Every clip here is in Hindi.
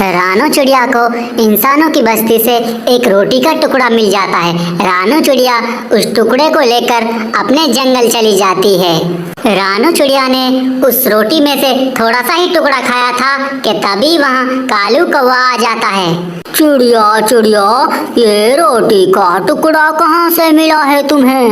रानू चिड़िया को इंसानों की बस्ती से एक रोटी का टुकड़ा मिल जाता है। रानू चिड़िया उस टुकड़े को लेकर अपने जंगल चली जाती है। रानू चिड़िया ने उस रोटी में से थोड़ा सा ही टुकड़ा खाया था कि तभी वहाँ कालू कौवा आ जाता है। चिड़िया चिड़िया, ये रोटी का टुकड़ा कहाँ से मिला है तुम्हें?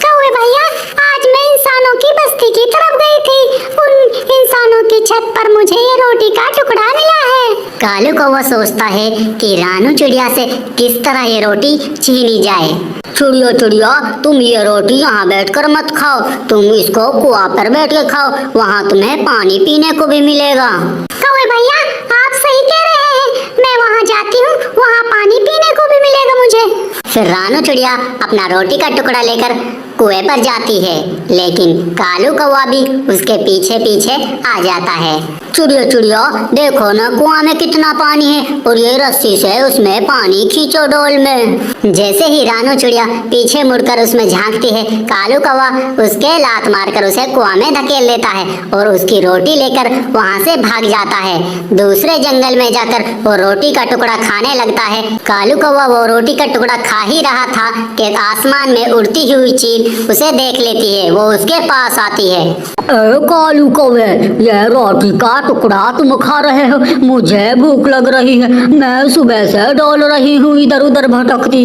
कौवे भैया, आज मैं इंसानों की बस्ती की तरफ गई थी। उन इंसानों की छत पर मुझे ये रोटी का टुकड़ा मिला है। कालू कौवा सोचता है कि रानू चिड़िया से किस तरह ये रोटी छीनी जाए। चिड़िया चिड़िया, तुम ये रोटी यहाँ बैठकर मत खाओ, तुम इसको कुआ पर बैठ के खाओ, वहाँ तुम्हें पानी पीने को भी मिलेगा। कौवे भैया, आप सही कह रहे हैं, मैं वहाँ जाती हूँ, वहाँ पानी पीने को भी मिलेगा मुझे। फिर रानू चिड़िया अपना रोटी का टुकड़ा लेकर कुएं पर जाती है, लेकिन कालू कौवा भी उसके पीछे पीछे आ जाता है। चिड़िया चिड़िया, देखो ना कुआं में कितना पानी है और ये रस्सी से उसमें पानी खींचो डोल में। जैसे ही रानू चिड़िया पीछे मुड़कर उसमें झांकती है, कालू कौवा उसके लात मारकर उसे कुआं में धकेल देता है और उसकी रोटी लेकर वहां से भाग जाता है। दूसरे जंगल में जाकर वो रोटी का टुकड़ा खाने लगता है। कालू कौवा वो रोटी का टुकड़ा खा ही रहा था कि आसमान में उड़ती हुई चील उसे देख लेती है। वो उसके पास आती है। कालू कौवे, यह रोटी का टुकड़ा तुम खा रहे हो? मुझे भूख लग रही है, मैं सुबह से डोल रही हूँ इधर उधर भटकती।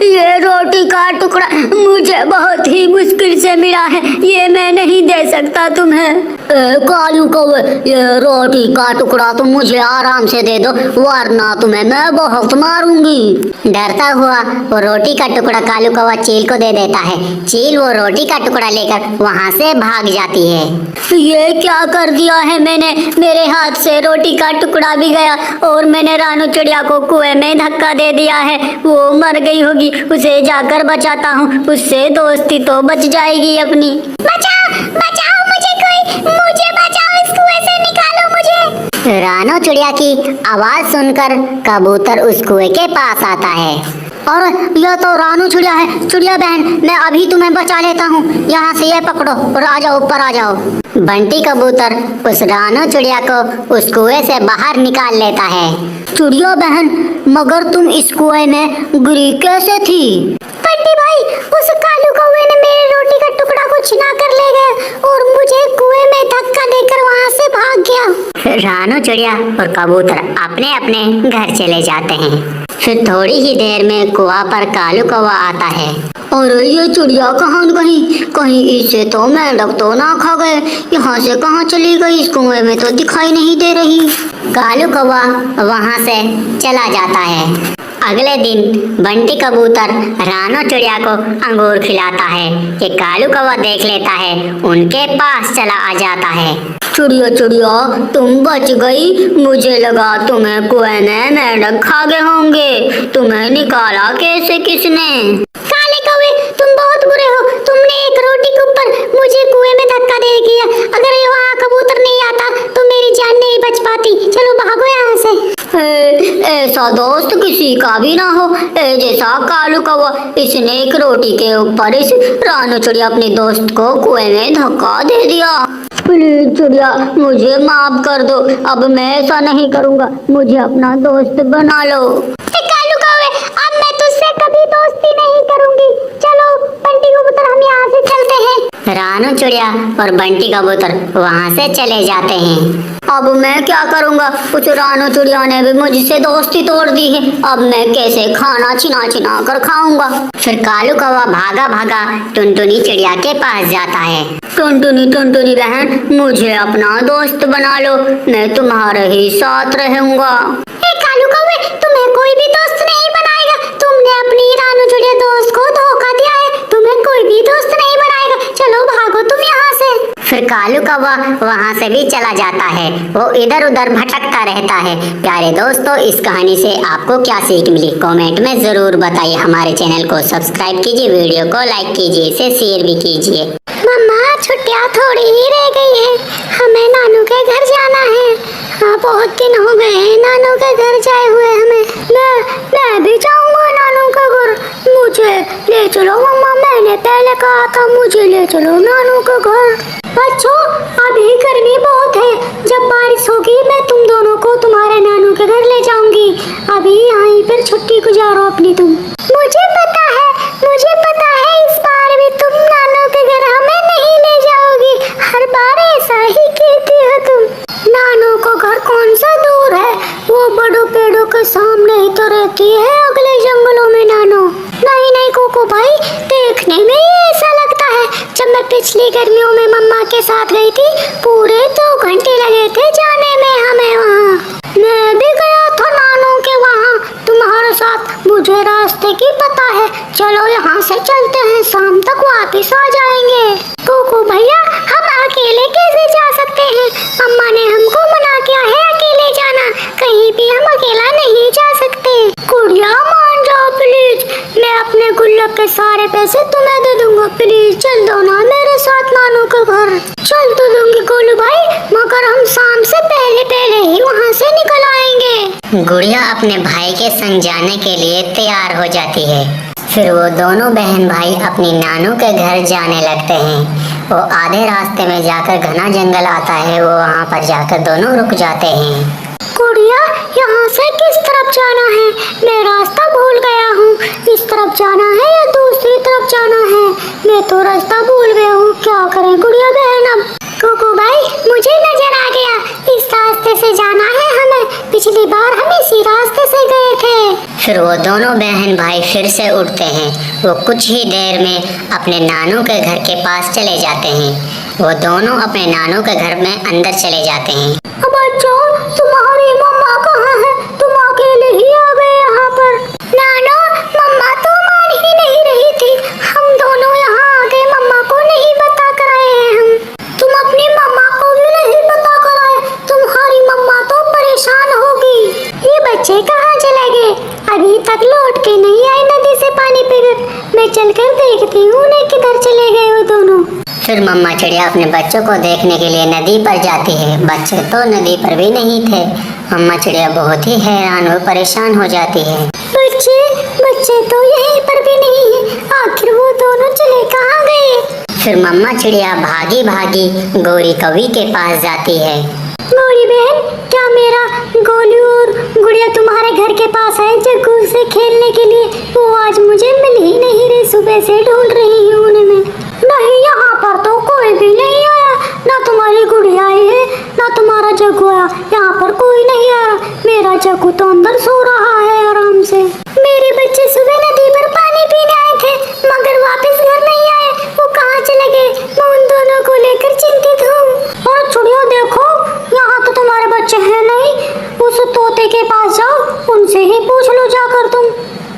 ये रोटी का टुकड़ा मुझे बहुत ही मुश्किल से मिला है, ये मैं नहीं दे सकता तुम्हें। कालू कौवे, ये रोटी का टुकड़ा तुम मुझे आराम से दे दो, वरना तुम्हें मैं बहुत मारूंगी। डरता हुआ वो रोटी का टुकड़ा कालू कौवा चील को दे देता है। चील वो रोटी का टुकड़ा लेकर वहाँ से भाग जाती है। ये क्या कर दिया है मैंने? मेरे हाथ से रोटी का टुकड़ा भी गया और मैंने रानू चिड़िया को कुएं में धक्का दे दिया है। वो मर गई होगी, उसे जाकर बचाता हूँ, उससे दोस्ती तो बच जाएगी अपनी। बचाओ बचाओ मुझे बचाओ, इस कुएं से निकालो मुझे। रानू चिड़िया की आवाज सुनकर कबूतर उस कुएं के पास आता है। और यह तो रानू चिड़िया है। चिड़िया बहन, मैं अभी तुम्हें बचा लेता हूँ, यहाँ से ये पकड़ो और आ जाओ, ऊपर आ जाओ। बंटी कबूतर उस रानू चिड़िया को उस कुएं से बाहर निकाल लेता है। चिड़िया बहन, मगर तुम इस कुएं में गिरी कैसे थी? बंटी भाई, उस कालू कौवे ने मेरे रोटी का टुकड़ा को छिना कर ले गया और मुझे कुएं में धक्का देकर वहाँ से भाग गया। रानू चिड़िया और कबूतर अपने अपने घर चले जाते हैं। फिर थोड़ी ही देर में कुआं पर कालू कौवा आता है। और ये चिड़िया कहाँ गई? कहीं इसे तो मेंढक तो ना खा गए? यहाँ से कहाँ चली गई? इस कुएं में तो दिखाई नहीं दे रही। कालू कौवा वहाँ से चला जाता है। अगले दिन बंटी कबूतर रानू चिड़िया को अंगूर खिलाता है कि कालू कौवा देख लेता है, उनके पास चला आ जाता है। चिड़िया चिड़िया, तुम बच गई, मुझे लगा तुम्हें कुएं में मेंढक खा गए होंगे। तुम्हें निकाला कैसे किसने? काले कौवे, तुम बहुत बुरे हो, तुमने एक रोटी के ऊपर मुझे कुएं में धक्का दे दिया। अगर ये वहाँ कबूतर नहीं आता तो मेरी जान नहीं बच पाती। चलो भागो यहाँ से। ऐसा दोस्त किसी का भी ना हो जैसा कालू कौवा। इसने एक रोटी के ऊपर इस रानू चिड़िया अपने दोस्त को कुएं में धक्का दे दिया। प्लीज चिड़िया, मुझे माफ कर दो, अब मैं ऐसा नहीं करूँगा, मुझे अपना दोस्त बना लो। कालू कौवे, अब मैं तुझसे कभी दोस्ती नहीं करूंगी। चलो बंटी कबूतर, हम यहाँ से चलते हैं। रानू चिड़िया और बंटी कबूतर वहाँ से चले जाते हैं। अब मैं क्या करूँगा? उस रानू चिड़िया ने भी मुझसे दोस्ती तोड़ दी है, अब मैं कैसे खाना छिना छिना कर खाऊंगा? फिर कालू कौवा भागा भागा टुनटुनी चिड़िया के पास जाता है। टुनटुनी टुनटुनी बहन, मुझे अपना दोस्त बना लो, मैं तुम्हारे ही साथ रहूंगा। कालू कौवे, तुम्हें कोई भी दोस्त नहीं बनाएगा। तुमने अपनी रानू चिड़िया दोस्त को धोखा दिया है, तुम्हें कोई भी दोस्त नहीं बनाएगा। चलो भागो तुम यहाँ से। फिर कालू कौवा वहाँ से भी चला जाता है। वो इधर उधर भटकता रहता है। प्यारे दोस्तों, इस कहानी से आपको क्या सीख मिली कमेंट में जरूर बताइए। हमारे चैनल को सब्सक्राइब कीजिए, वीडियो को लाइक कीजिए, इसे शेयर भी कीजिए। मम्मा, छुट्टियाँ थोड़ी ही रह गई है, हमें नानू के घर जाना है। हाँ, बहुत दिन हो गए हैं नानू के घर जाए हुए हमें। मैं भी जाऊंगा नानू के घर, मुझे ले चलो मम्मा। मैंने पहले कहा था मुझे ले चलो नानू के घर। बच्चों, अभी गर्मी बहुत है, जब बारिश होगी मैं तुम दोनों को तुम्हारे जा रहे हो अपनी तुम? मुझे पता है इस बार भी तुम नानू के घर हमें नहीं ले जाओगी। हर बार ऐसा ही कहती हो तुम। नानू को घर कौन सा दूर है, वो बड़ों पेड़ों के सामने ही तो रहती है, अगले जंगलों में नानू। नहीं कोको भाई, देखने में ही ऐसा लगता है। जब मैं पिछली गर्मियों में मम्मा के साथ गई थी, पूरे 2 घंटे लगे थे जाने में हमें वहाँ। मैं भी गया था नानू के वहाँ तुम्हारे साथ, मुझे रास्ते की पता है। चलो यहाँ से चलते हैं, शाम तक वापिस आ जाएंगे। कोको भैया, हम अकेले कैसे जा सकते हैं? अम्मा ने हमको मना किया है अकेले जाना, कहीं भी हम अकेला नहीं जा सकते। गुड़िया मान जाओ प्लीज, मैं अपने गुल्लक के सारे पैसे तुम्हें दे दूंगा। प्लीज चल दो ना मेरे साथ नानू के घर। चल तो दूंगी गोलू भाई, मगर हम शाम से पहले ही वहाँ से निकल आएंगे। गुड़िया अपने भाई के संग जाने के लिए तैयार हो जाती है। फिर वो दोनों बहन भाई अपनी नानू के घर जाने लगते हैं। वो आधे रास्ते में जाकर घना जंगल आता है, वो वहाँ पर जाकर दोनों रुक जाते हैं। गुड़िया, यहाँ से किस तरफ जाना है? मैं रास्ता भूल गया हूँ। इस तरफ जाना है या दूसरी तरफ जाना है? मैं तो रास्ता भूल गया हूँ, क्या करें गुड़िया बहन अब? कोको भाई, मुझे नजर आ गया, इस रास्ते से जाना है हमें। पिछली बार हम इसी रास्ते से गए थे। फिर वो दोनों बहन भाई फिर से उठते हैं। वो कुछ ही देर में अपने नानू के घर के पास चले जाते हैं। वो दोनों अपने नानू के घर में अंदर चले जाते हैं। बच्चों, तुम्हारी मम्मा कहाँ है? तुम अकेले ही आ गए यहाँ पर। नानो, मम्मा तो मान ही नहीं रही थी। हम दोनों यहाँ आ गए, मम्मा को नहीं बता कर आए हैं हम। तुम अपनी मम्मा को भी नहीं बता कर आए, तुम्हारी मम्मा तो परेशान होगी। ये बच्चे कहाँ चले गए? अभी तक लौट के नहीं आए नदी से पानी पीकर। मैं चलकर देखती हूँ उन्हें किधर चले गए वो दोनों। फिर मम्मा चिड़िया अपने बच्चों को देखने के लिए नदी पर जाती है। बच्चे तो नदी पर भी नहीं थे। मम्मा चिड़िया बहुत ही हैरान और परेशान हो जाती है। बच्चे तो यहीं पर भी नहीं है, आखिर वो दोनों चले कहाँ गए? फिर मम्मा चिड़िया भागी भागी गौरी कवि के पास जाती है। गौरी बहन, क्या मेरा गोलू और गुड़िया तुम्हारे घर के पास है जग्गू से खेलने के लिए? वो आज मुझे मिल ही नहीं रही, सुबह से ढूंढ रही हूँ उन्हें मैं। नहीं, यहाँ पर तो कोई भी नहीं आया, ना तुम्हारी गुड़िया आई है ना तुम्हारा जग्गू आया। यहाँ पर कोई नहीं आया। मेरा जग्गू तो अंदर सो रहा है आराम से। मेरे बच्चे सुबह नदी पर पानी पीने आए थे, मगर वापस घर नहीं आए। वो कहाँ चले गए? मैं उन दोनों को लेकर चिंतित हूँ। और चुड़िया देखो, यहाँ तो तुम्हारे बच्चे हैं नहीं। उस तोते के पास जाओ, उनसे ही पूछ लो जाकर तुम,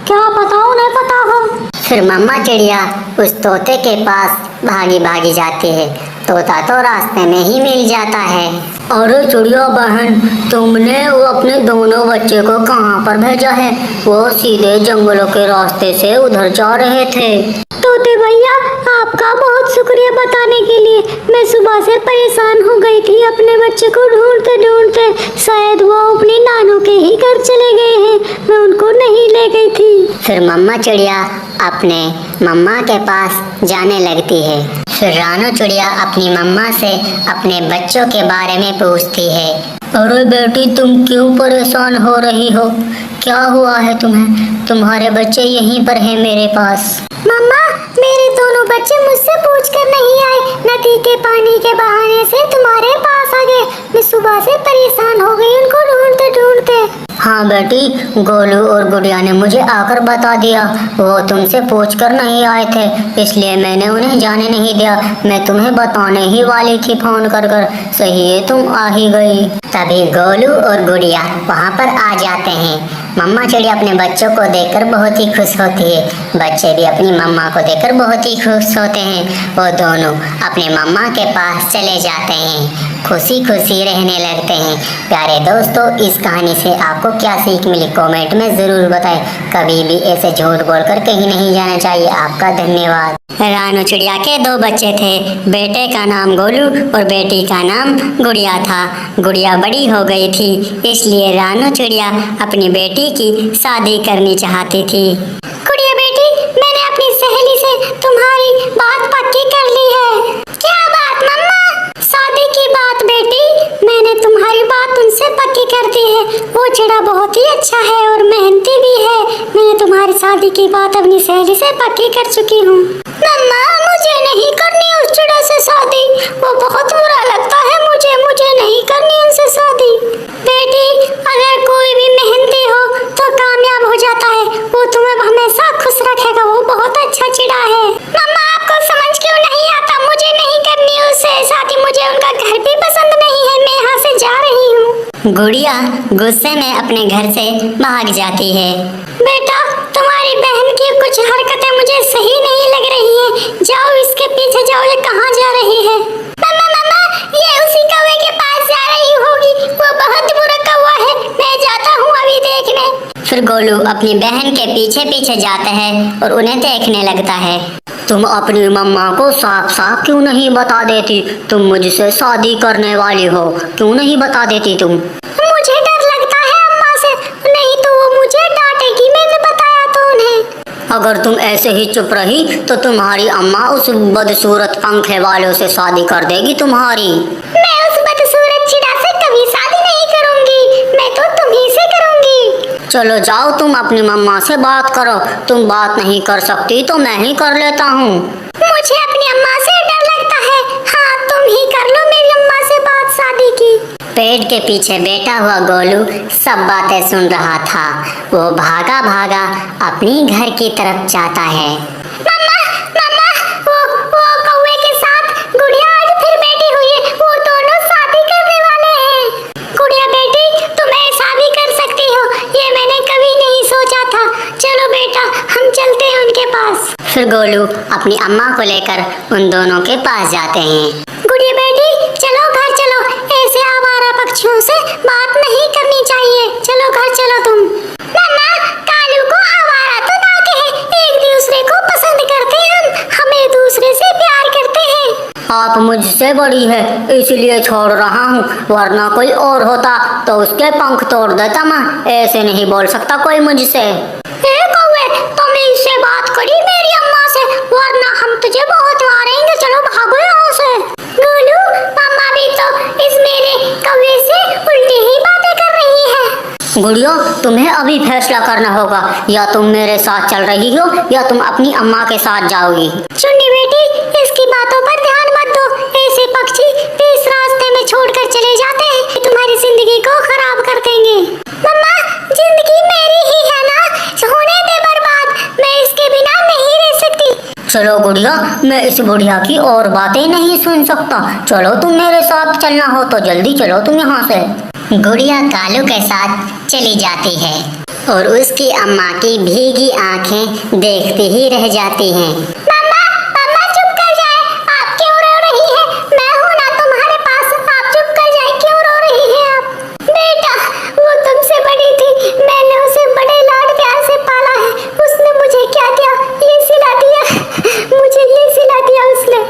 क्या पता उन्हें पता हो। फिर मम्मा चिड़िया उस तोते के पास भागी भागी जाती है। तोता तो रास्ते में ही मिल जाता है। अरे चिड़िया बहन, तुमने वो अपने दोनों बच्चे को कहाँ पर भेजा है? वो सीधे जंगलों के रास्ते से उधर जा रहे थे। तोते भैया, आपका बहुत शुक्रिया बताने के लिए। मैं सुबह से परेशान हो गई थी अपने बच्चे को ढूंढते ढूंढते। शायद वो अपनी नानू के ही घर चले गए हैं, मैं उनको नहीं ले गई थी। फिर मम्मा चिड़िया अपने मम्मा के पास जाने लगती है। फिर रानू चिड़िया अपनी मम्मा से अपने बच्चों के बारे में पूछती है। अरे बेटी, तुम क्यों परेशान हो रही हो? क्या हुआ है तुम्हें? तुम्हारे बच्चे यहीं पर हैं मेरे पास। मम्मा, मेरे दोनों बच्चे मुझसे पूछकर नहीं आए, नदी के पानी के बहाने से तुम्हारे पास आ गए। मैं सुबह से परेशान हो गई उनको ढूंढते ढूंढते। हाँ बेटी, गोलू और गुड़िया ने मुझे आकर बता दिया। वो तुमसे पूछकर नहीं आए थे, इसलिए मैंने उन्हें जाने नहीं दिया। मैं तुम्हें बताने ही वाली थी फोन कर कर। सही है, तुम आ ही गई। तभी गोलू और गुड़िया वहाँ पर आ जाते हैं। मम्मा चिड़िया अपने बच्चों को देखकर बहुत ही खुश होती है। बच्चे भी अपनी मम्मा को देखकर बहुत ही खुश होते हैं। वो दोनों अपने मम्मा के पास चले जाते हैं, खुशी खुशी रहने लगते हैं। प्यारे दोस्तों, इस कहानी से आपको क्या सीख मिली कमेंट में ज़रूर बताएं। कभी भी ऐसे झूठ बोलकर कहीं नहीं जाना चाहिए। आपका धन्यवाद। रानू चिड़िया के 2 बच्चे थे। बेटे का नाम गोलू और बेटी का नाम गुड़िया था। गुड़िया बड़ी हो गई थी, इसलिए रानू चिड़िया अपनी बेटी की शादी करनी चाहती थी। गुड़िया बेटी, मैंने अपनी सहेली से तुम्हारी बात पक्की कर ली है। क्या बात मम्मा? शादी की बात बेटी, मैंने तुम्हारी बात उनसे पक्की कर दी है। वो चिड़ा बहुत ही अच्छा है और मेहनती भी है। मैंने तुम्हारी शादी की बात अपनी सहेली से पक्की कर चुकी हूँ। मम्मा मुझे नहीं करनी उस चिड़ा से शादी, वो बहुत बुरा लगता है मुझे नहीं करनी उनसे शादी। बेटी अगर कोई भी मेहनती हो तो कामयाब हो जाता है, वो तुम्हें हमेशा खुश रखेगा, वो बहुत अच्छा चिड़ा है। मम्मा आपको समझ क्यों नहीं आता, मुझे नहीं करनी उससे शादी, मुझे उनका घर भी पसंद नहीं है, मैं यहाँ से जा रही हूँ। गुड़िया गुस्से में अपने घर से भाग जाती है। बेटा तुम्हारी बहन की कुछ हरकतें मुझे सही नहीं लग रही हैं, जाओ इसके पीछे जाओ, ये कहाँ जा रही है? मम्मा ये उसी कौवे के पास जा रही होगी, वो बहुत बुरा कौवा है, मैं जाता हूँ अभी देखने। फिर गोलू अपनी बहन के पीछे पीछे जाता है और उन्हें देखने लगता है। तुम अपनी मम्मा को साफ साफ क्यों नहीं बता देती? तुम मुझसे शादी करने वाली हो, क्यों नहीं बता देती तुम? मुझे डर लगता है अम्मा से, नहीं तो वो मुझे डांटेगी, मैंने बताया तो उन्हें। अगर तुम ऐसे ही चुप रही तो तुम्हारी अम्मा उस बदसूरत पंखे वालों से शादी कर देगी तुम्हारी। मैं उस बदसूरत चिड़ा से कभी शादी नहीं करूंगी, मैं तो तुम्ही से करूंगी। चलो जाओ तुम अपनी मम्मा से बात करो, तुम बात नहीं कर सकती तो मैं ही कर लेता हूँ। मुझे अपनी अम्मा से डर लगता है, हाँ तुम ही कर लो मेरी अम्मा से बात शादी की। पेड़ के पीछे बैठा हुआ गोलू सब बातें सुन रहा था। वो भागा भागा अपनी घर की तरफ जाता है। मम्मा वो कौवे के साथ गुड़िया आज फिर बैठी हुई है, वो दोनों शादी करने वाले हैं। गुड़िया बेटी तुम ऐसा भी कर सकती हो, ये मैंने कभी नहीं सोचा था। चलो बेटा हम चलते हैं उनके पास। फिर गोलू अपनी अम्मा को लेकर उन दोनों के पास जाते हैं। गुड़िया बेटी चलो घर चलो, ऐसे आवारा पक्षियों से बात नहीं करनी चाहिए, चलो घर चलो तुम। मम्मा कालू को आवारा तो ना कहे, एक दूसरे को पसंद करते हैं हम एक दूसरे से प्यार करते हैं। आप मुझसे बड़ी है इसलिए छोड़ रहा हूँ, वरना कोई और होता तो उसके पंख तोड़ देता मैं। ऐसे नहीं बोल सकता कोई मुझसे। कौवे तुम इससे बात करी मेरी अम्मा से, वरना हम तुझे बहुत मारेंगे, चलो भागो यहाँ से। गोलू मम्मा भी तो इस मेरे कौवे से उल्टी ही बातें कर रही है। गुड़िया तुम्हें अभी फैसला करना होगा, या तुम मेरे साथ चल रही हो या तुम अपनी अम्मा के साथ जाओगी। चुन्नी बेटी इसकी बातों पर ध्यान मत दो, ऐसे पक्षी इस रास्ते में छोड़कर चले जाते हैं, तुम्हारी जिंदगी को खराब कर देंगे। मम्मा जिंदगी मेरी ही है ना, होने दे बर्बाद, मैं इसके बिना नहीं रह सकती। चलो गुड़िया मैं इस बुढ़िया की और बातें नहीं सुन सकता, चलो तुम मेरे साथ चलना हो तो जल्दी चलो तुम यहाँ से। गुड़िया कालू के साथ चली जाती है और उसकी अम्मा की भीगी आंखें देखती ही रह जाती हैं। मम्मा चुप कर जाए, आप क्यों रो रही है? मैं हूँ ना तुम्हारे पास, आप चुप कर जाए, क्यों रो रही है आप? बेटा वो तुमसे बड़ी थी, मैंने उसे बड़े लाड प्यार से पाला है, उसने मुझे क्या दिया? ये सिला दिया मुझे ये सिला दिया उसने।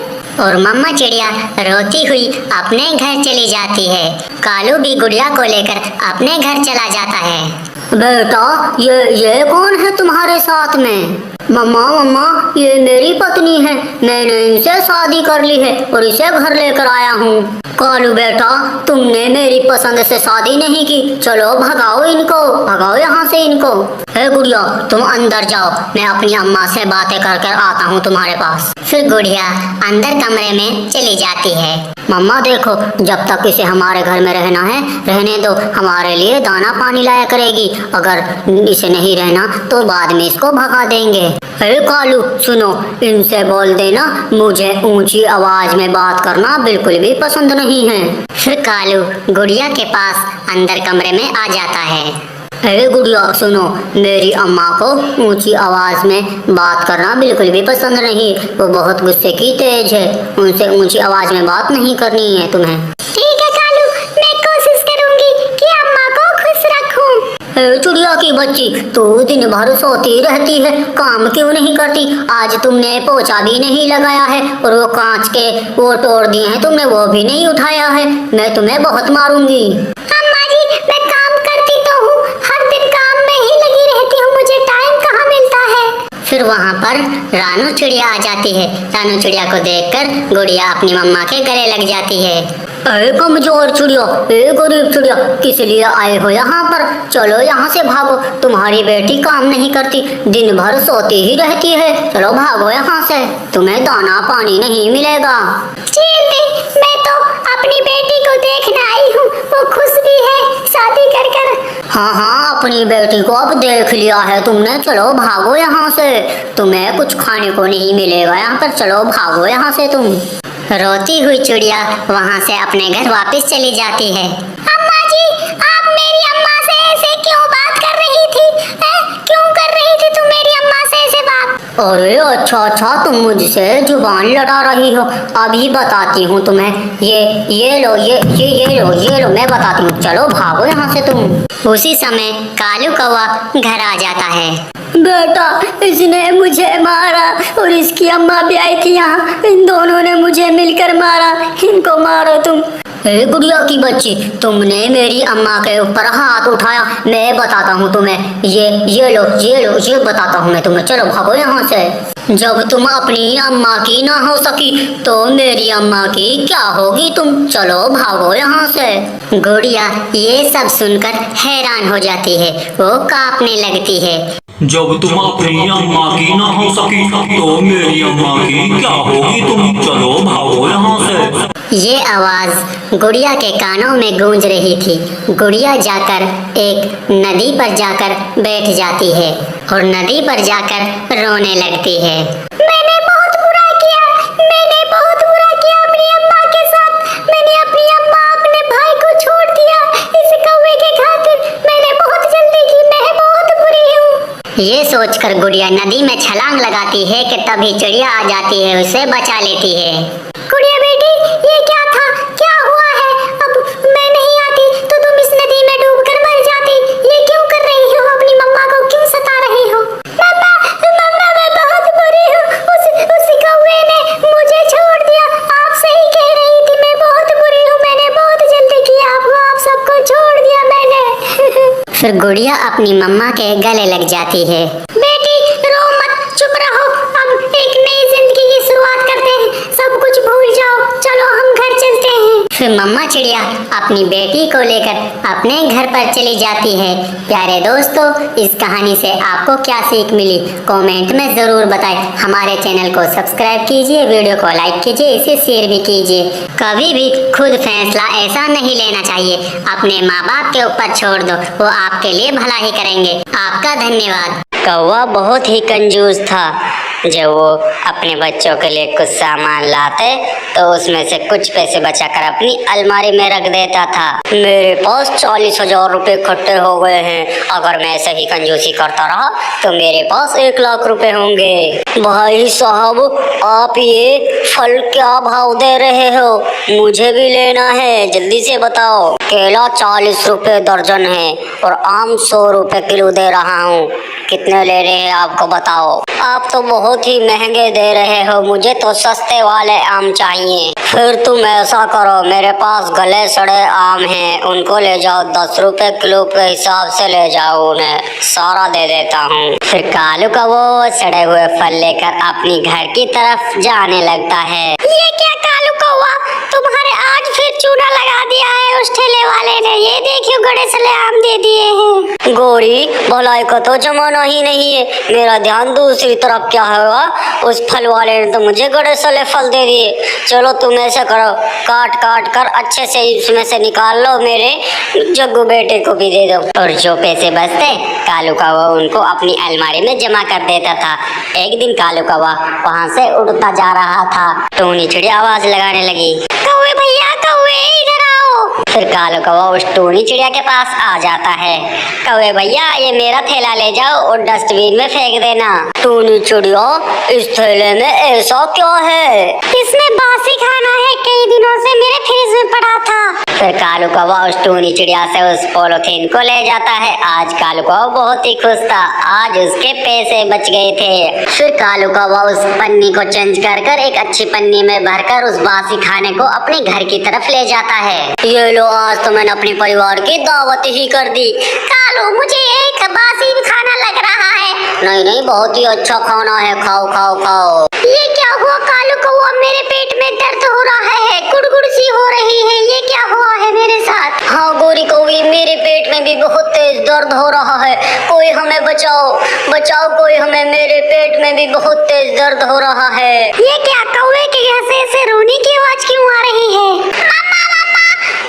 और मम्मा चिड़िया रोती हुई अपने घर चली जाती है। कालू भी गुड़िया को लेकर अपने घर चला जाता है। बेटा ये कौन है तुम्हारे साथ में? मम्मा ये मेरी पत्नी है, मैंने इनसे शादी कर ली है और इसे घर लेकर आया हूँ। कालू बेटा तुमने मेरी पसंद से शादी नहीं की, चलो भगाओ इनको, भगाओ यहाँ से इनको। हे गुड़िया तुम अंदर जाओ, मैं अपनी अम्मा से बातें कर कर आता हूँ तुम्हारे पास। फिर गुड़िया अंदर कमरे में चली जाती है। मम्मा देखो जब तक इसे हमारे घर में रहना है रहने दो, हमारे लिए दाना पानी लाया करेगी, अगर इसे नहीं रहना तो बाद में इसको भगा देंगे। अरे कालू सुनो, इनसे बोल देना मुझे ऊंची आवाज में बात करना बिल्कुल भी पसंद नहीं है। फिर कालू गुड़िया के पास अंदर कमरे में आ जाता है। अरे गुड़िया सुनो, मेरी अम्मा को ऊंची आवाज में बात करना बिल्कुल भी पसंद नहीं, वो बहुत गुस्से की तेज है, उनसे ऊंची आवाज में बात नहीं करनी है तुम्हें। ठीक है कालू, मैं कोशिश करूंगी कि अम्मा को खुश रखूं। चिड़िया की बच्ची तू दिन भर सोती रहती है, काम क्यों नहीं करती? आज तुमने पोछा भी नहीं लगाया है और वो कांच के वो तोड़ दिए हैं तुमने, वो भी नहीं उठाया है, मैं तुम्हें बहुत मारूंगी। अम्मा जी मैं काम करती तो हूँ, हर दिन काम में ही लगी रहती हूँ, मुझे टाइम कहाँ मिलता है। फिर वहाँ पर रानू चिड़िया आ जाती है। रानू चिड़िया को देखकर गुड़िया अपनी मम्मा के गले लग जाती है। ए कमजोर चिड़िया, ए गरीब चिड़िया, किस लिए आए हो यहाँ पर? चलो यहाँ से भागो, तुम्हारी बेटी काम नहीं करती, दिन भर सोती ही रहती है। चलो भागो यहाँ से, तुम्हें दाना पानी नहीं मिलेगा। मैं तो अपनी बेटी को देखने आई हूँ, वो खुश भी है शादी कर कर। हाँ हाँ, अपनी बेटी को अब देख लिया है तुमने, चलो भागो यहाँ से, तुम्हें कुछ खाने को नहीं मिलेगा यहाँ पर, चलो भागो यहाँ से तुम। रोती हुई चिड़िया वहाँ से अपने घर वापस चली जाती है। अम्मा जी, आप मेरी अम्मा से ऐसे क्यों बात कर रही थी? क्यों कर रही थी तुम मेरी अम्मा से ऐसे बात? अरे अच्छा, तुम मुझसे जुबान लड़ा रही हो, अभी बताती हूँ तुम्हें। ये लो, ये लो, मैं बताती हूँ, चलो भागो यहाँ से तुम। उसी समय कालू कौवा घर आ जाता है। बेटा, इसने मुझे मारा और इसकी अम्मा भी आई थी यहाँ, इन दोनों ने मुझे मिलकर मारा, इनको मारो तुम। ए गुड़िया की बच्ची, तुमने मेरी अम्मा के ऊपर हाथ उठाया, मैं बताता हूँ तुम्हें। ये लो, ये बताता हूँ मैं तुम्हें, चलो भागो यहाँ से। जब तुम अपनी अम्मा की ना हो सकी तो मेरी अम्मा की क्या होगी तुम, चलो भागो यहाँ से। गुड़िया ये सब सुनकर हैरान हो जाती है, वो कांपने लगती है। जब तुम अपनी अम्मा की ना हो सकी तो मेरी अम्मा की क्या होगी तुम, चलो भागो यहाँ से। ये आवाज गुड़िया के कानों में गूंज रही थी। गुड़िया जाकर एक नदी पर जाकर बैठ जाती है और नदी पर जाकर रोने लगती है। मैंने बहुत बुरा किया अपनी अम्मा के साथ। मैंने अपनी अम्मा, अपने भाई को छोड़ दिया इस कौवे के खातिर। मैंने बहुत जल्दी की, मैं बहुत बुरी हूँ। ये सोचकर गुड़िया नदी में छलांग लगाती है कि तभी चिड़िया आ जाती है, उसे बचा लेती है। गुड़िया बेटी, ये क्या था? क्या हुआ है? अब मैं नहीं आती तो तुम इस नदी में डूबकर मर जाती। ये क्यों कर रही हो? अपनी मम्मा को क्यों सता रही हो? मम्मा, मैं बहुत बुरी हूँ। उस कौवे ने मुझे छोड़ दिया। आप सही कह रही थी, मैं बहुत बुरी हूँ। मैंने बहुत जल्दी किया, आप सबको छोड़ दिया मैंने। फिर गुड़िया अपनी मम्मा के गले लग जाती है। बेटी रो मत, चुप रहो। अब एक नई जिंदगी की शुरुआत करते हैं, सब कुछ भूल जाओ, चलो हम घर चलते हैं। फिर मम्मा चिड़िया अपनी बेटी को लेकर अपने घर पर चली जाती है। प्यारे दोस्तों, इस कहानी से आपको क्या सीख मिली कमेंट में जरूर बताएं। हमारे चैनल को सब्सक्राइब कीजिए, वीडियो को लाइक कीजिए, इसे शेयर भी कीजिए। कभी भी खुद फैसला ऐसा नहीं लेना चाहिए, अपने माँ बाप के ऊपर छोड़ दो, वो आपके लिए भला ही करेंगे। आपका धन्यवाद। कौवा बहुत ही कंजूस था। जब वो अपने बच्चों के लिए कुछ सामान लाते तो उसमें से कुछ पैसे बचाकर अपनी अलमारी में रख देता था। मेरे पास 40,000 रुपए इकट्ठे हो गए हैं, अगर मैं ऐसे ही कंजूसी करता रहा तो मेरे पास 1 लाख रुपए होंगे। भाई साहब, आप ये फल क्या भाव दे रहे हो? मुझे भी लेना है, जल्दी से बताओ। केला 40 रुपए दर्जन है और आम 100 रुपए किलो दे रहा हूँ। कितने ले रहे हैं आपको बताओ। आप तो बहुत ही महंगे दे रहे हो, मुझे तो सस्ते वाले आम चाहिए। फिर तुम ऐसा करो, मेरे पास गले सड़े आम हैं, उनको ले जाओ, 10 रुपए किलो के हिसाब से ले जाओ, उन्हें सारा दे देता हूँ। फिर कालू का वो सड़े हुए फल लेकर अपनी घर की तरफ जाने लगता है। ये क्या कालू कौवा, तुम्हारे आज फिर चूना लगा दिया है उस ठेले वाले ने। ये देखियो, गड़े सड़े आम दे दिए हैं। गोरी, भलाई का तो जमाना ही नहीं है, मेरा ध्यान दूसरी तरफ क्या होगा। उस फल वाले ने तो मुझे गड़े सड़े फल दे दिए। चलो तुम ऐसा करो, काट काट कर अच्छे से इसमें से निकाल लो, मेरे जग्गू बेटे को भी दे दो। और जो पैसे बचते कालू कौवा उनको अपनी अलमारी में जमा कर देता था। एक दिन कालू कौवा वहाँ से उड़ता जा रहा था। टूनी चिड़िया आवाज लगाने लगी, कौवे भैया, कौवे इधर आओ। फिर कालू कौवा उस टूनी चिड़िया के पास आ जाता है। कौवे भैया, ये मेरा थैला ले जाओ और डस्टबिन में फेंक देना। टूनी चिड़िया, इस थैले में ऐसा क्या है? इसमें बासी खाना है, कई दिनों से मेरे फ्रिज में पड़ा था। फिर कालू कौवा उस टूनी चिड़िया से उस पॉलिथीन को ले जाता है। आज कालू कौवा बहुत ही खुश था, आज उसके पैसे बच गए थे। फिर कालू कौवा उस पन्नी को चेंज कर कर एक अच्छी पन्नी में भरकर उस बासी खाने को अपने घर की तरफ ले जाता है। ये लो, आज तो मैंने अपने परिवार की दावत ही कर दी। कालू, मुझे एक बासी खाना लग रहा है, नहीं नहीं, बहुत ही अच्छा खाना है, खाओ खाओ खाओ। ये क्या हुआ कालू कौवा, मेरे पेट में दर्द हो रहा है, गुड़गुड़ सी हो रही है, ये क्या हुआ है मेरे साथ? हाँ गोरी कौवी, मेरे पेट में भी बहुत तेज दर्द हो रहा है, कोई हमें बचाओ बचाओ, कोई हमें, मेरे पेट में भी बहुत तेज दर्द हो रहा है। ये क्या, कौवे के घर से रोने की आवाज क्यों आ रही है? मम्मा मम्मा,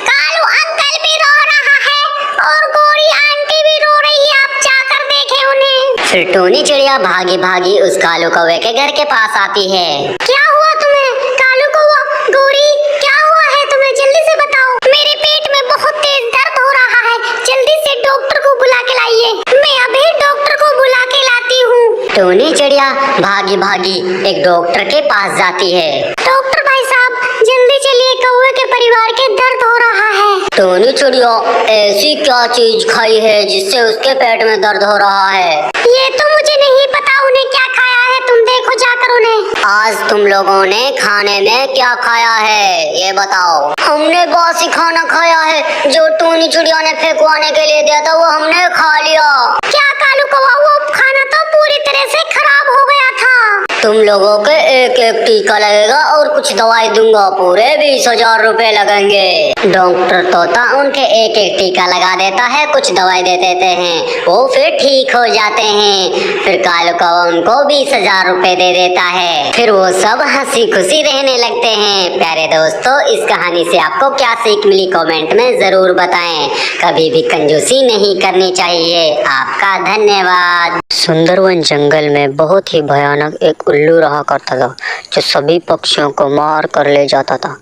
कालू अंकल भी रो रहा है और गोरी आंटी भी रो रही है, आप जाकर देखें उन्हें। फिर टोनी चिड़िया भागी भागी उस कालू कौवे के घर के पास आती है। क्या हुआ तुम्हें कालू कौवा, गोरी, क्या हुआ है तुम्हें, जल्दी से बताओ। मेरे पेट में बहुत तेज दर्द हो रहा है, जल्दी से डॉक्टर को बुला के लाइए। मैं अभी डॉक्टर को बुला के लाती हूँ। टोनी चिड़िया भागी भागी एक डॉक्टर के पास जाती है। डॉक्टर भाई साहब, जल्दी चलिए, कौवे के परिवार के दर्द हो रहा है। टोनी चिड़िया ऐसी क्या चीज खाई है जिससे उसके पेट में दर्द हो रहा है? ये तो मुझे नहीं पता उन्हें क्या खाया है, तुम देखो जाकर उन्हें। आज तुम लोगों ने खाने में क्या खाया है ये बताओ। हमने बासी खाना खाया है, जो टोनी चिड़िया ने फेंकवाने के लिए दिया था वो हमने खा लिया। क्या कालू कौवा, वो खाना तो पूरी तरह से खराब हो गया था। तुम लोगों के एक एक टीका लगेगा और कुछ दवाई दूंगा, पूरे 20,000 रुपए लगेंगे। डॉक्टर तोता उनके एक एक टीका लगा देता है, कुछ दवाई दे देते हैं, वो फिर ठीक हो जाते हैं। फिर कालू कौवा उनको 20,000 रुपए दे देता है, फिर वो सब हंसी खुशी रहने लगते हैं। प्यारे दोस्तों, इस कहानी से आपको क्या सीख मिली कमेंट में जरूर बताएं। कभी भी कंजूसी नहीं करनी चाहिए। आपका धन्यवाद। सुंदरवन जंगल में बहुत ही भयानक एक उल्लू रहा करता था, जो सभी पक्षियों को मार कर ले जाता था।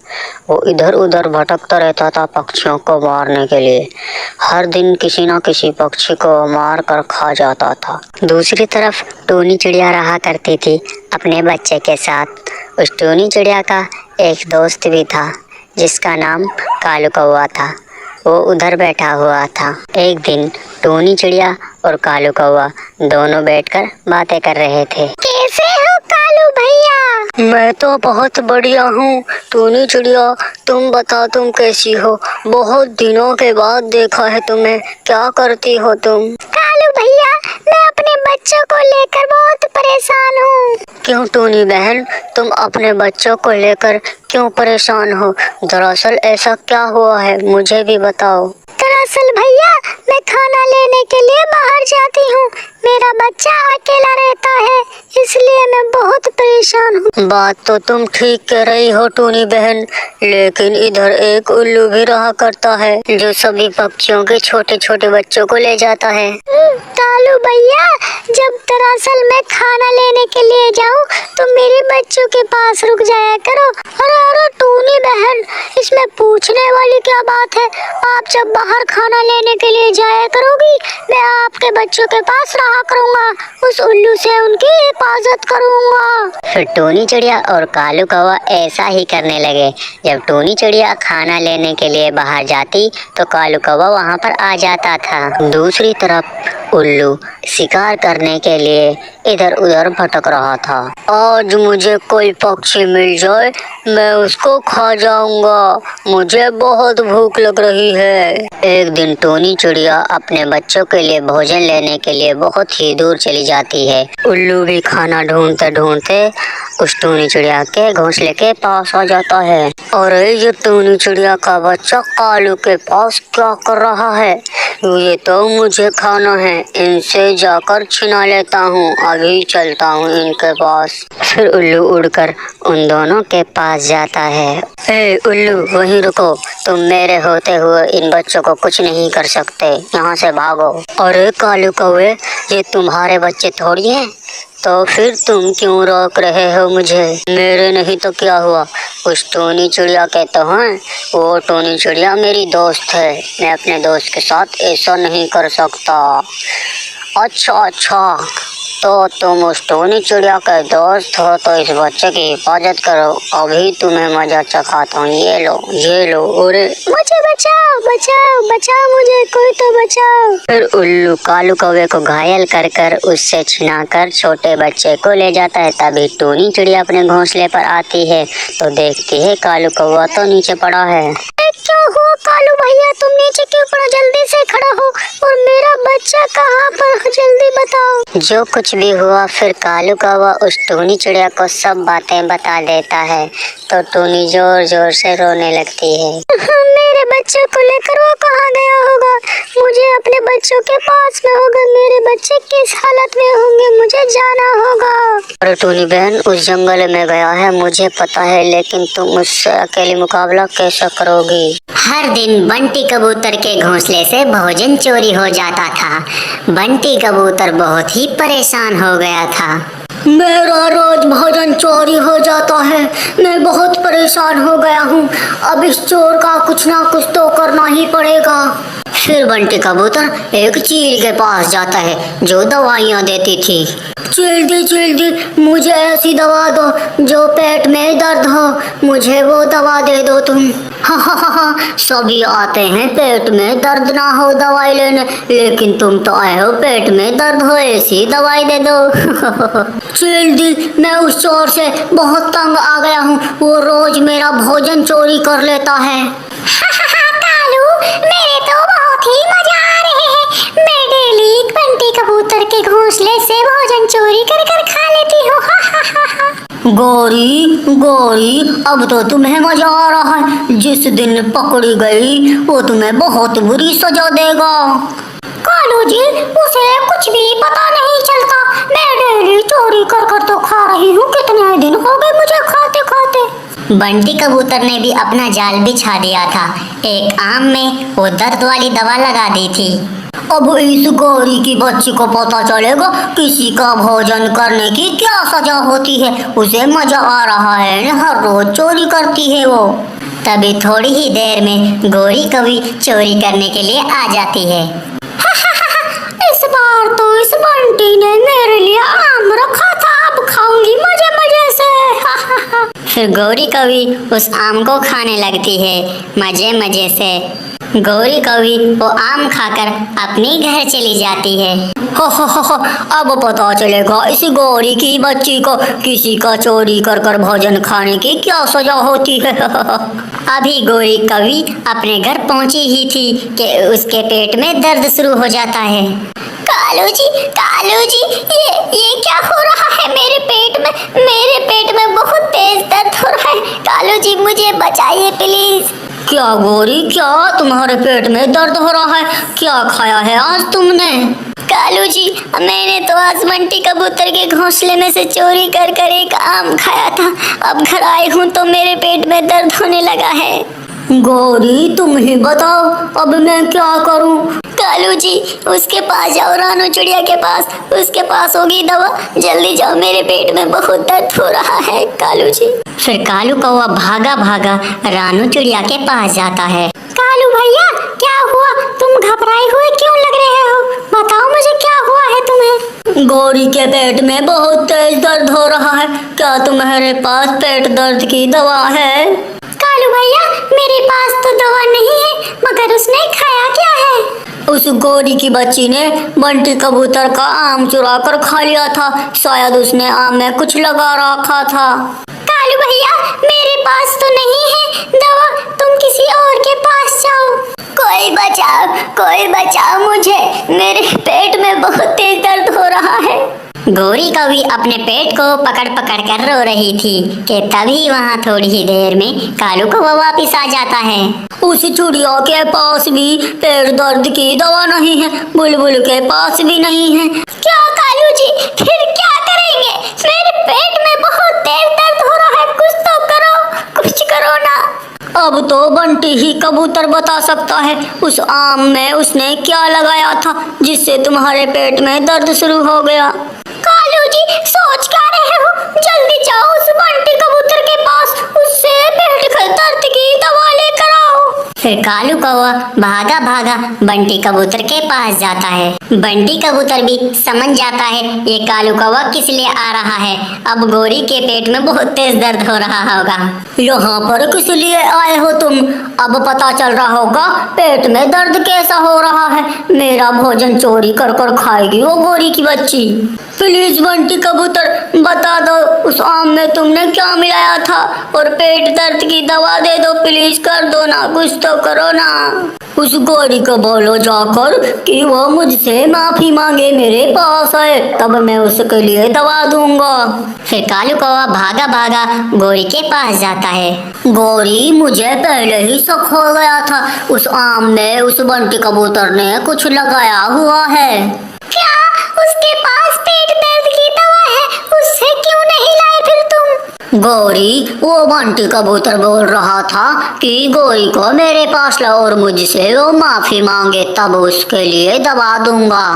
वो इधर उधर भटकता रहता था पक्षियों को मारने के लिए। हर दिन किसी न किसी पक्षी को मार कर खा जाता था। दूसरी तरफ टोनी चिड़िया रहा करती थी अपने बच्चे के साथ। उस टोनी चिड़िया का एक दोस्त भी था जिसका नाम कालू कौवा था। वो उधर बैठा हुआ था। एक दिन टोनी चिड़िया और कालू कौवा दोनों बैठकर बातें कर रहे थे। कैसे हो कालू भैया? मैं तो बहुत बढ़िया हूँ टोनी चिड़िया, तुम बताओ तुम कैसी हो? बहुत दिनों के बाद देखा है तुम्हें, क्या करती हो तुम? कालू भैया, मैं अपने बच्चों को लेकर बहुत परेशान हूँ। क्यों टोनी बहन, तुम अपने बच्चों को लेकर क्यों परेशान हो? दरअसल ऐसा क्या हुआ है, मुझे भी बताओ। दरअसल भैया, मैं खाना लेने के लिए बाहर जाती हूँ, मेरा बच्चा अकेला रहता है, इसलिए मैं बहुत परेशान हूँ। बात तो तुम ठीक कह रही हो टोनी बहन, लेकिन इधर एक उल्लू भी रहा करता है जो सभी पक्षियों के छोटे छोटे बच्चों को ले जाता है। कालू भैया, जब दरअसल मैं खाना लेने के लिए जाऊँ तो मेरे बच्चों के पास रुक जाया करो। अरे टोनी बहन, इसमें पूछने वाली क्या बात है? आप जब बाहर खाना लेने के लिए जाया करोगी, मैं आपके बच्चों के पास रहा करूँगा, उस उल्लू से उनकी हिफाजत करूँगा। फिर टोनी चिड़िया और कालू कौवा ऐसा ही करने लगे। जब टोनी चिड़िया खाना लेने के लिए बाहर जाती तो कालू कौवा वहाँ पर आ जाता था। दूसरी तरफ उल्लू शिकार करने के लिए इधर उधर भटक रहा था। आज मुझे कोई पक्षी मिल जाए, मैं उसको खा जाऊंगा, मुझे बहुत भूख लग रही है। एक दिन टोनी चिड़िया अपने बच्चों के लिए भोजन लेने के लिए बहुत ही दूर चली जाती है। उल्लू भी खाना ढूंढते ढूंढते उस टोनी चिड़िया के घोंसले के पास आ जाता है। और ये टोनी चिड़िया का बच्चा कालू के पास क्या कर रहा है? ये तो मुझे खाना है, इनसे जाकर छिना लेता हूँ, अभी चलता हूँ इनके पास। फिर उल्लू उड़कर उन दोनों के पास जाता है। ए उल्लू, वहीं रुको, तुम मेरे होते हुए इन बच्चों को कुछ नहीं कर सकते, यहाँ से भागो। अरे कालू कौवे, ये तुम्हारे बच्चे थोड़ी हैं, तो फिर तुम क्यों रोक रहे हो मुझे? मेरे नहीं तो क्या हुआ? उस टोनी चिड़िया कहते हैं, वो टोनी चिड़िया मेरी दोस्त है, मैं अपने दोस्त के साथ ऐसा नहीं कर सकता। अच्छा, तो तुम उस टोनी चिड़िया के दोस्त हो तो इस बच्चे की हिफाजत करो, अभी तुम्हें मजा चखाता हूँ, ये लो। अरे मुझे बचाओ, मुझे कोई तो बचाओ। फिर उल्लू कालू कौवे को घायल कर कर उससे छिनाकर छोटे बच्चे को ले जाता है। तभी टोनी चिड़िया अपने घोंसले पर आती है तो देखती है कालू कौवा तो नीचे पड़ा है। क्या हुआ कालू भैया, तुम नीचे क्यों पड़ा? जल्दी से खड़ा हो, और मेरा बच्चा कहाँ पर, जल्दी बताओ। जो कुछ भी हुआ फिर कालू कौवा उस टूनी चिड़िया को सब बातें बता देता है तो टूनी जोर जोर से रोने लगती है। मेरे बच्चों को लेकर वो कहाँ गया होगा? मुझे अपने बच्चों के पास में होगा। मेरे बच्चे किस हालत में होंगे? मुझे जाना होगा। और टूनी बहन उस जंगल में गया है मुझे पता है, लेकिन तुम उससे अकेले मुकाबला कैसे करोगी? हर दिन बंटी कबूतर के घोंसले से भोजन चोरी हो जाता था। बंटी कबूतर बहुत ही परेशान हो गया था। मेरा रोज भोजन चोरी हो जाता है, मैं बहुत परेशान हो गया हूँ। अब इस चोर का कुछ ना कुछ तो करना ही पड़ेगा। फिर बंटी कबूतर एक चील के पास जाता है जो दवाइयाँ देती थी। जल्दी मुझे ऐसी दवा दो जो पेट में दर्द हो, मुझे वो दवा दे दो तुम। हाँ, सभी आते हैं पेट में दर्द ना हो दवाई लेने, लेकिन तुम तो आए हो पेट में दर्द हो ऐसी दवाई दे दो। जल्दी, मैं उस चोर से बहुत तंग आ गया हूँ, वो रोज मेरा भोजन चोरी कर लेता है। कालू, मेरे तो बहुत ही मजा आ रहे हैं। मैं डेली बंटी कबूतर के घोंसले से भोजन चोरी कर कर खा लेती हूँ। गौरी, अब तो तुम्हें मजा आ रहा है। जिस दिन पकड़ी गई वो तुम्हें बहुत बुरी सजा देगा। कालू जी, उसे कुछ भी पता नहीं चलता। मैं डेली चोरी कर कर तो खा रही हूँ। कितने दिन हो गए मुझे खाते खाते। बंटी कबूतर ने भी अपना जाल बिछा दिया था। एक आम में वो दर्द वाली दवा लगा दी थी। अब इस गौरी की बच्ची को पता चलेगा किसी का भोजन करने की क्या सजा होती है। उसे मजा आ रहा है, हर रोज चोरी करती है वो। तभी थोड़ी ही देर में गौरी कभी चोरी करने के लिए आ जाती है। इस बार तो इस बंटी ने मेरे लिए आम रखा था, अब खाऊंगी मजे मजे से। फिर गौरी कभी उस आम को खाने लगती है मजे मजे से। गौरी कभी वो आम खाकर अपने घर चली जाती है। हो, अब पता चलेगा इस गौरी की बच्ची को किसी का चोरी कर कर भोजन खाने की क्या सजा होती है। अभी गौरी कभी अपने घर पहुंची ही थी कि उसके पेट में दर्द शुरू हो जाता है। कालू जी, ये क्या हो रहा है मेरे पेट में? मेरे पेट में बहुत तेज दर्द हो रहा है। कालू जी, मुझे बचाइए प्लीज। क्या गौरी, क्या तुम्हारे पेट में दर्द हो रहा है? क्या खाया है आज तुमने? कालू जी, मैंने तो आज बंटी कबूतर के घोंसले में से चोरी कर कर एक आम खाया था। अब घर आई हूँ तो मेरे पेट में दर्द होने लगा है। गौरी, तुम ही बताओ अब मैं क्या करूं? कालू जी, उसके पास जाओ, रानू चिड़िया के पास। उसके पास होगी दवा। जल्दी जाओ, मेरे पेट में बहुत दर्द हो रहा है। कालू जी। फिर कालू कौवा भागा भागा रानू चिड़िया के पास जाता है। कालू भैया, क्या हुआ? तुम घबराए हुए क्यों लग रहे हो? बताओ मुझे क्या हुआ है तुम्हें? गौरी के पेट में बहुत तेज दर्द हो रहा है। क्या तुम्हारे पास पेट दर्द की दवा है? कालू भैया, मेरे पास तो दवा नहीं है, मगर उसने खाया क्या है? उस गौरी की बच्ची ने बंटी कबूतर का आम चुरा कर खा लिया था। शायद उसने आम में कुछ लगा रखा था। कालू भैया, मेरे पास तो नहीं है दवा। तुम किसी और के पास जाओ। कोई बचाओ मुझे। मेरे पेट में बहुत तेज दर्द हो रहा है। गौरी कभी अपने पेट को पकड़ पकड़ कर रो रही थी कि तभी वहाँ थोड़ी ही देर में कालू कौवा वापिस आ जाता है। उस चिड़िया के पास भी पेट दर्द की दवा नहीं है, बुलबुल के पास भी नहीं है। क्या कालू जी, फिर क्या करेंगे? मेरे पेट में बहुत तेज दर्द हो रहा है। कुछ करो ना। अब तो बंटी ही कबूतर बता सकता है उस आम में उसने क्या लगाया था जिससे तुम्हारे पेट में दर्द शुरू हो गया। कालू जी, सोच क्या रहे हो? जल्दी जाओ उस बंटी कबूतर के पास, उससे पेट के दर्द की दवा लेकर आओ। फिर कालू कौवा भागा भागा बंटी कबूतर के पास जाता है। बंटी कबूतर भी समझ जाता है ये कालू कौवा किस लिए आ रहा है। अब गौरी के पेट में बहुत तेज दर्द हो रहा होगा। यहाँ पर किस लिए आए हो तुम? अब पता चल रहा होगा पेट में दर्द कैसा हो रहा है। मेरा भोजन चोरी कर कर खाएगी वो गौरी की बच्ची। प्लीज बंटी कबूतर बता दो उस आम में तुमने क्या मिलाया था, और पेट दर्द की दवा दे दो प्लीज, कर दो ना, कुछ तो करो ना। उस गौरी को बोलो जाकर कि वो मुझसे माफी मांगे, मेरे पास आए, तब मैं उसके लिए दवा दूंगा। फिर कालू कौवा भागा भागा गौरी के पास जाता है। गौरी, मुझे पहले ही शक हो गया था, उस आम में उस बंटी कबूतर ने कुछ लगाया हुआ है। क्या उसके पास पेट दर्द की दवा है? उससे क्यों नहीं लाए फिर तुम? गौरी, वो बंटी कबूतर बोल रहा था कि गौरी को मेरे पास लाओ और मुझसे वो माफी मांगे, तब उसके लिए दवा दूंगा।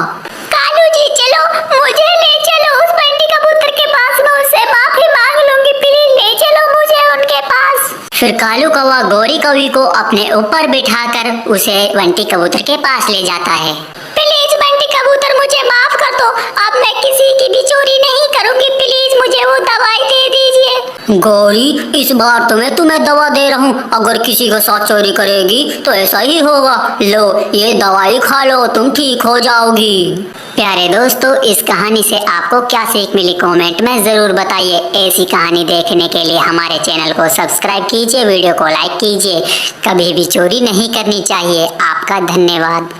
कालू जी चलो, मुझे ले चलो उस बंटी कबूतर के पास, मैं उससे माफी मांग लूंगी, प्लीज ले चलो मुझे उनके पास। फिर कालू कौवा गौरी कौवी को अपने ऊपर बिठाकर उसे बंटी कबूतर के पास ले जाता है। प्लीज बंटी कबूतर मुझे माफ कर दो, अब मैं किसी की भी चोरी नहीं करूंगी, प्लीज मुझे वो दवाई दे दीजिए। गौरी, इस बार तो मैं तुम्हें दवा दे रहा हूँ, अगर किसी के साथ चोरी करेगी तो ऐसा ही होगा। लो, ये दवाई खा लो, तुम ठीक हो जाओगी। प्यारे दोस्तों, इस कहानी से आपको क्या सीख मिली कमेंट में जरूर बताइए। ऐसी कहानी देखने के लिए हमारे चैनल को सब्सक्राइब कीजिए, वीडियो को लाइक कीजिए। कभी भी चोरी नहीं करनी चाहिए। आपका धन्यवाद।